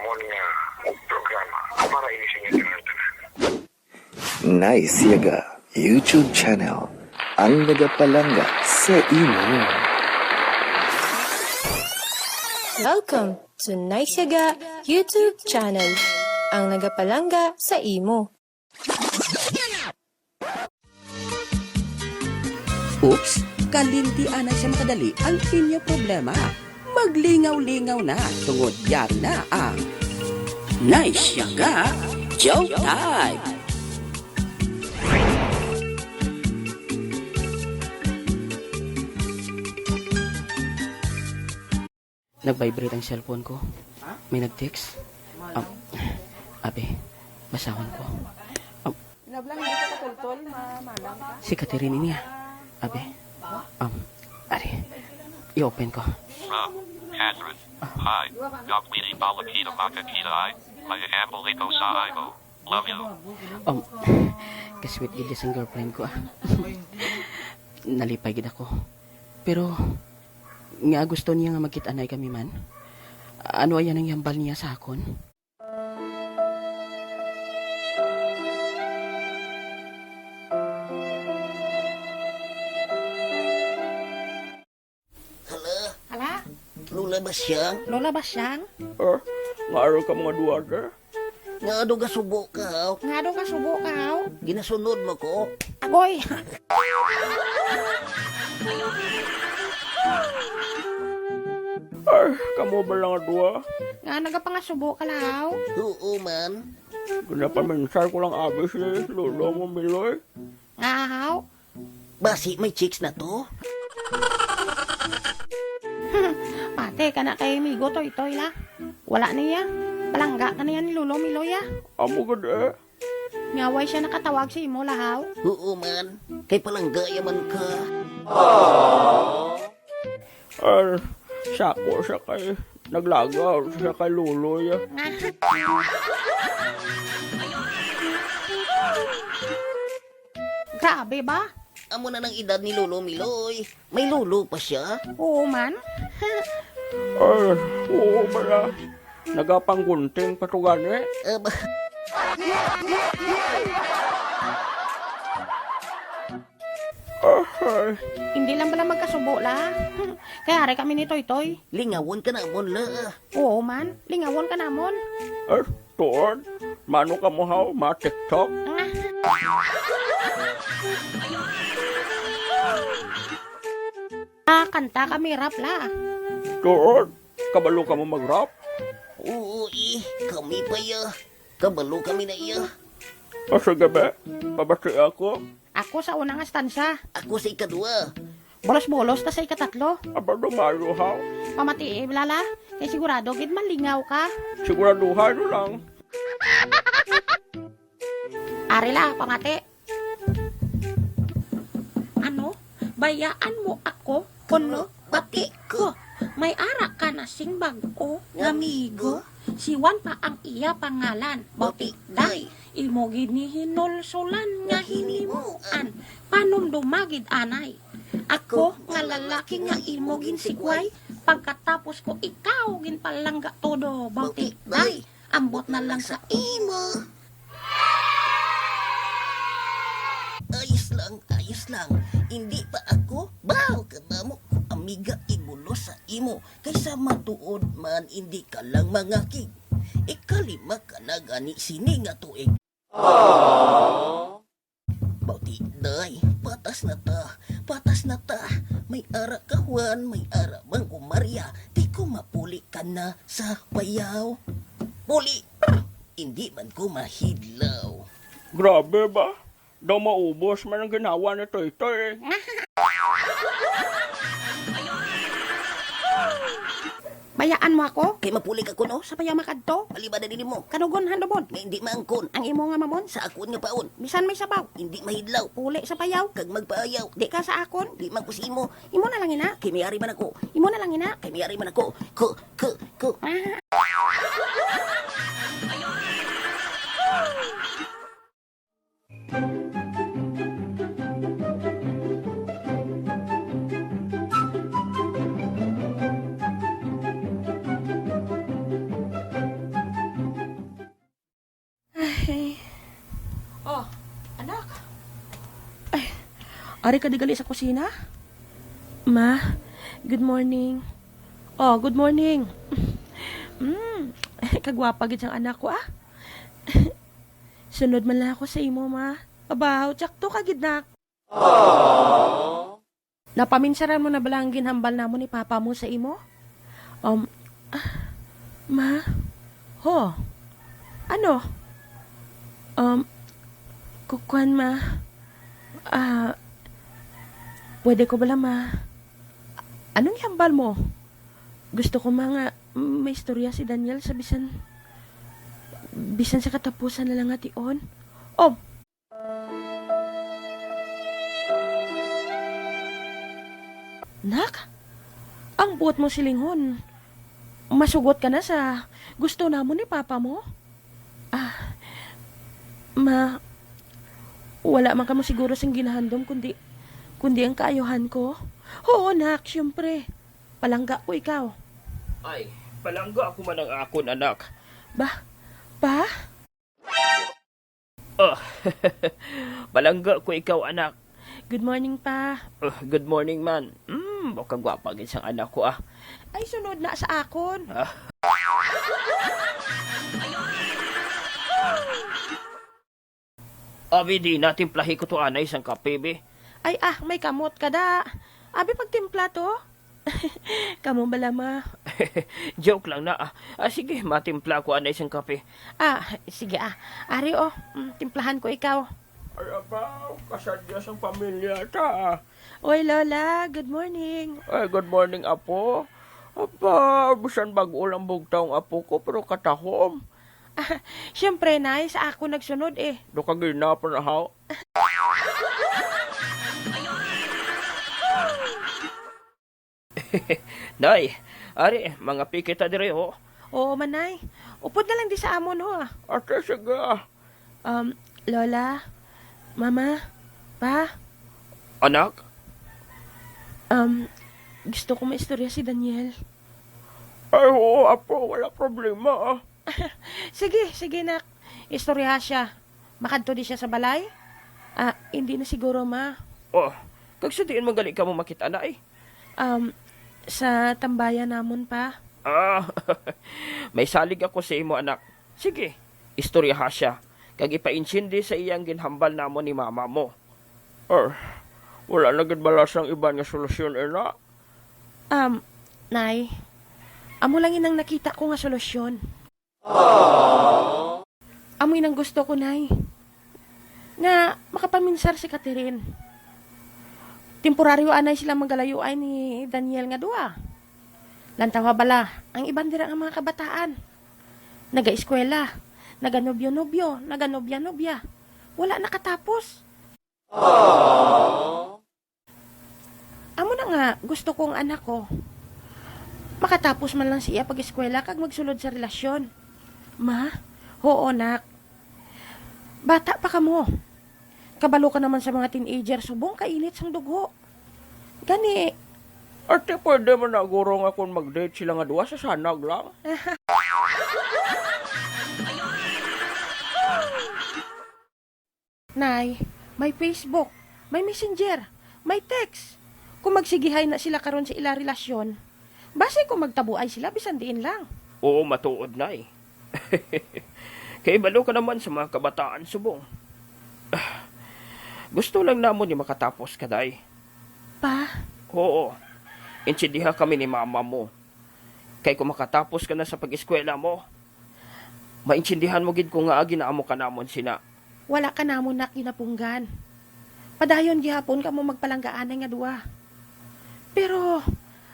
amon nga programa para ini sa inyo tanan. Nice Yaga YouTube channel ang nagapalanga sa imo. Welcome to Naisyaga YouTube channel, ang nagapalanga sa imo. Oops, kalintian na siya makadali ang inyong problema. Maglingaw-lingaw na tungod yari na ang Naisyaga Joke Time! Nag-vibrate ang cellphone ko. May nag-text. Abe, basahon ko. Nablang hindi ka katultol, mamanang ka. Si Catherine niya. Abe, ari, i-open ko. Catherine, hi. Dokwini balakita makakita ay. Maya ambolito sa ibo. Love you. Kasweet gid ang girlfriend ko. Nalipay gid ako. Pero, nga gusto niya nga magkita-anay kami man. Ano ayan ang yambal niya sa akon? Hala, Lula ba siyang? lola ba siyang? Ngaro ka mga duwaga? Nga ado ka subo ka, haw. Nga daw ka subo ka, haw. Ginasunod mo ko. Agoy! Kamo ba lang adwa? Nga nagapangasubo ka law. Oo man. Pinapaminsar ko lang abis lolo mo Miloy. Nga haw. Basi may chicks na to? Pate ka na kay Migo Toy-Toy la. Wala niya. Palangga ka na yan ni Lolo Miloy ah. Amo gud Ngaway siya nakatawag sa imo lahaw. Oo man. Kay palanggaya man ka. Sako siya kay naglagaw siya kay Luloy. Grabe ba? Amo na ng edad ni Lolo Miloy. May lolo pa siya? Oo man. Oo pala. Nagapanggunting patugan Aba, Hindi lang pala magkasubo la. Kaya are kami ni Toy-Toy. lingawon ka na mo la. Oo man. Lingawon ka namon. Tuod, mano ka mo haw, ma-tiktok? Kanta kami rap la. Tuod, kabalo ka mo mag-rap? Oo kami pa ya. Kabalo kami na iya. Sige ba, pabati ako. Ako sa unang astansya. Ako sa ikadua. Bolos-bolos ta sa ikatatlo. Aba dumayo haw. Pamati lala. Kaya sigurado gid man lingaw ka. Siguraduhan lang. Ari la, pamati. Ano? Bayaan mo ako? Kuno? Bati ko. May ara ka na sing bago, ngamigo. Siwan pa ang iya pangalan. Bati day. Ilmogid ni hinulsulan nga hinimuan. Panom dumagid anay. Ako nga lalaki nga ilmogin sikway. Pagkatapos ko ikaw ginpalangga todo. Bati day. Ambot na lang sa imo. Ayos lang. Hindi pa ako. Baw ka ba mo? Amiga ibulo sa imo. Kaysa matuod man, hindi ka lang mangakig. Ikalima ka na gani sini nga tuig. Bauti, day. Patas na ta. May ara kawan, may ara bang kumarya. Di ko mapuli ka na sa bayaw. Puli! Hindi man ko mahidlaw. Grabe ba? Daw maubos man ang ginawa ni Toy-Toy. Bayaan mo ako? Kay mapuli ka kuno? Sa payamak adto? Palibada din mo. Kanugon handobon? Nga hindi maangkon. Ang imo nga mamon? Sa akon nga paon. Bisan may sabaw? Hindi mahidlaw. Uli sa payaw? Kag magpaayaw. Di ka sa akon? Di man ko si imo. Imo na lang ina? Kay mayari man ako. Imo na lang ina? Kay mayari man ako. Ko. Ari ka digali sa kusina? Ma, good morning. Oh, good morning. Kagwapa gid sang anak ko ah. Sunod man lang ako sa imo, ma. Abaw, tsakto ka gid nak. Napaminsaran mo na balang ginhambal namo ni papa mo sa imo? Ma. Ho. Ano? Kukuan ma. Pwede ko bala ma? Anong hambal mo? Gusto ko mga may istorya si Daniel sa bisan sa katapusan na lang ation. Nak, ang buot mo silingon. Masugot ka na sa gusto namo ni papa mo? Ma, wala man ka mo siguro sing ginahandom kundi ang kaayuhan ko. Oo, nak, syempre. Palangga ko ikaw. Ay, palangga ako man ang akon, anak. Pa? Palangga ko ikaw, anak. Good morning, pa. Good morning, man. Baka gwapa gid sang anak ko, ah. Ay, sunod na sa akon. Abi, di natin plahi ko to anay sang kape, be. Ay, may kamot ka da. Abi, pagtimpla to. Kamu bala, ma. Joke lang na, ah. Sige, matimpla ko anay sang kape. Sige, Ari, timplahan ko ikaw. Ay, abaw, kasadya sang pamilya ta. Oy, Lola, good morning. Ay, good morning, apo. Aba, bisan bago lang bugtaong apo ko, pero katahom. Siyempre, nay, sa ako nagsunod eh. Do ka ginapa na haw. Nay, ari, mga pikita dire ho. Oo, manay. Upod na lang di sa amon ho. Ate, sige. Lola, Mama, Pa, Anak? gusto ko maistorya si Daniel. Ay, oo, apo, wala problema, ah. Sige, nak. Istorya siya. Makadto di siya sa balay? Hindi na siguro, ma. Oh, kagsudiin magali ka mo makita na, eh. Sa tambayan namon, pa. May salig ako sa imo, anak. Sige, istorya siya. Kag ipainsyindi sa iyang ginhambal namo ni mama mo. Wala na gid balas ang iba nga solusyon, na. Nay, amo lang inang nakita ko nga solusyon. Amo inang gusto ko, nay. Nga makapaminsar si Catherine. Temporaryo anay sila magalayuay ni Daniel nga duwa. Lantawa bala, ang iban dira nga mga kabataan. Naga-eskwela, naganobyo-nobyo, naganobya-nobya. Wala nakatapos. Amo na nga, gusto kong anak ko. Makatapos man lang siya pag-eskwela kag magsulod sa relasyon. Ma, oo, nak. Bata pa ka mo. Kabalo ka naman sa mga teenager, subong kainit sang dugo. Gani. Ate, pwede mo na guro nga kung mag-date sila nga duwa sa sanag lang. Nay, may Facebook, may Messenger, may text. Kung magsigihay na sila karon sa ila relasyon, base kung magtabuay sila, bisan diin lang. Oo, matuod na, eh. Kaya balo ka naman sa mga kabataan, subong. Gusto lang namon ni makatapos ka, day. Pa? Oo. Intindihan kami ni mama mo. Kaya kung makatapos ka na sa pag-eskwela mo, maintindihan mo gid ko nga ginaamo ka namon sina. Wala ka namon na kinapunggan. Padayon gihapon ka mo magpalanggaan nga duwa. Pero,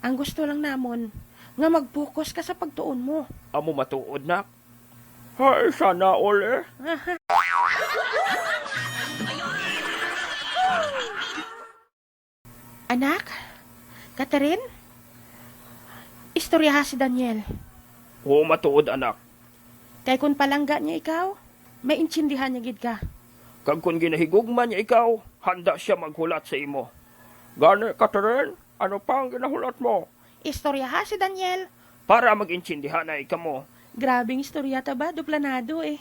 ang gusto lang namon, nga mag-focus ka sa pagtuon mo. Amo matuod na. Ay, sana all, eh. Anak, Catherine, istoryaha si Daniel. Oo, matuod, anak. Kay kun palangga niya ikaw, may intindihan niya gid ka. Kag kung ginahigugman niya ikaw, handa siya maghulat sa imo. Gani, Catherine, ano pa ang ginahulat mo? Istoryaha si Daniel. Para mag-intindihan na ikaw mo. Grabing istorya ta ba? Duplanado eh.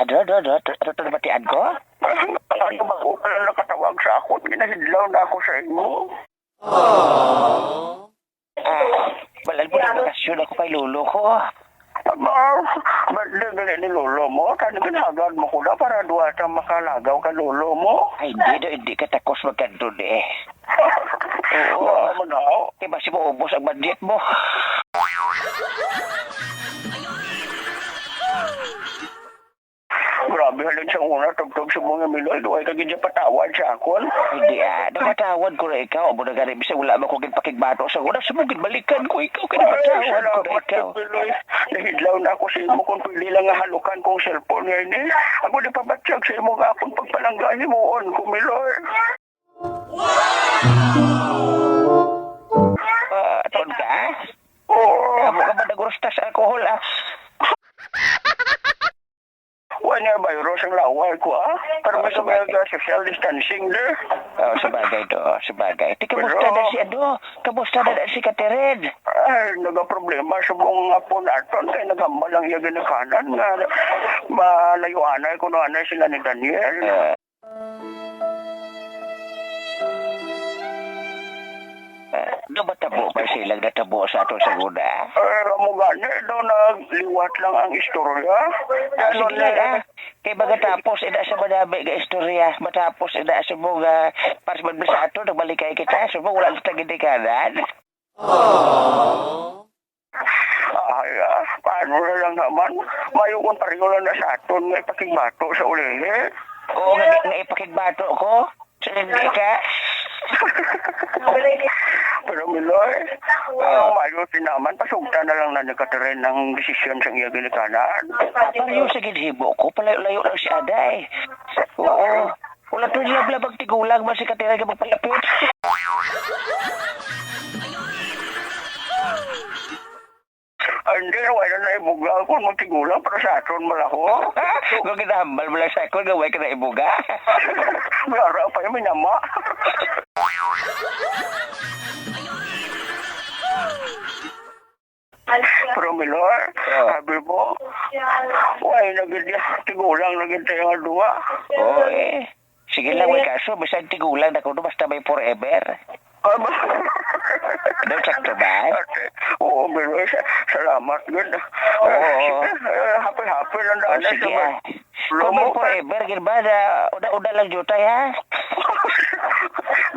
Ano nabatian ko? Ano ba ko pala nakatawag sa ako? Ginahidlaw na ako sa inyo. Balan mo na bakasyon ako kay lolo ko. Ba't na ni lolo mo? Tani ginagad mo ko na para duwa ta makalagaw ka lolo mo? Ay, hindi ka takos magkandun eh. Oo, manaw. Kaya basi mo ubos ang budget mo. Grabe halin sa una, tugtog sa mga Miloy. Duway ka gidya patawad sa akon. Hindi napatawad ko na ikaw. Abo na gani, bisa wala mo kong pakigbato sa una. Sumugin balikan ko ikaw. Kaya napatawad ko na ikaw. Miloy. Nahidlaw na ako sa imo kung pili lang nga halukan kong cellphone ngayon eh. Ako di pabatsyag sa imo nga akong pagpalanggahi mo on ko, Miloy. Ton ka? Oo. Abo ka ba nagurustas sa alkohol Wala virus ang laway ko Pero may sabayag social distancing de. Sabagay do, sabagay. Di kamusta na si Kamusta na si Catherine? Ay, nagaproblema sa mga po naton. Kaya naghambal lang iya ginakanan nga malayuanay ko na anay sila ni Daniel. Matabo ba silang natabo sa ato sa guna? Mo gani, daw nagliwat lang ang istorya. Sige lang Kaya baga tapos, ina sa madami nga istorya. Matapos, ina sa mga paras man sa ato, nagbalikay kita. So, wala sa tagindikanan. Ay, paano na lang naman? Mayo kong pareho lang na sa aton nga ipakigbato sa ulihi. Oo, nga ipakigbato ko. So, hindi ka. Pero Miloy, mayo naman, pasugta na lang na nagkatarin ng desisyon sa iya ginikanan. Pareho sa ginhibo ko, palayo-layo lang si Aday. Oo. Wala to niya blabag tigulang, mas si Katira ka magpalapit. Hindi, wala na ibuga ako. Magtigulang para sa aton malako. Kung kinahambal mo lang sa ako, gaway ka na ibuga. Mayara pa yung minama. Pero Milor, sabi mo, wala naging tigulang naging tayo nga duwa. Oo Sige lang, may kaso. Basta tigulang na kuno, basta may forever. Ano, sakto ba? Oo, Milor, salamat gud. Oo. Happy lang daan na Sige Kung may forever, gilba na una-una lang jutay ha?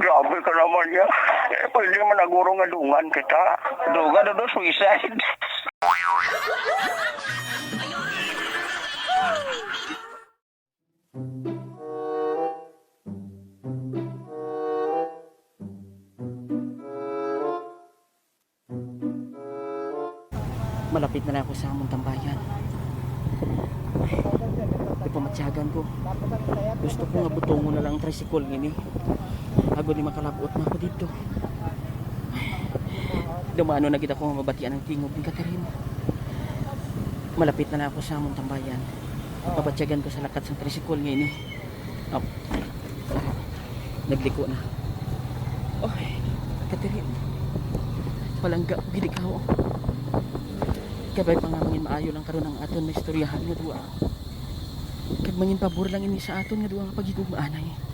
Grabe ka naman niya. Pwede man naguro nga dungan kita. Dungan o suicide? Malapit na lang ako sa among tambayan. Ipamatyagan ko. Gusto ko nga butongon na lang ang tricycle ngini. Ago di makalabot na ako dito. Dumano na kita ko mabatian ang tingog ni Catherine. Malapit na lang ako sa among tambayan. Pabatyagan ko sa lakat ng tricycle ngini. Nagliko na. Catherine. Palangga ko gid ikaw. Kabay pa nga mangin maayo lang karon ang aton na istoryahan nga duwa. Kag mangin pabor lang ini sa aton nga duwa nga pagigugmaanay.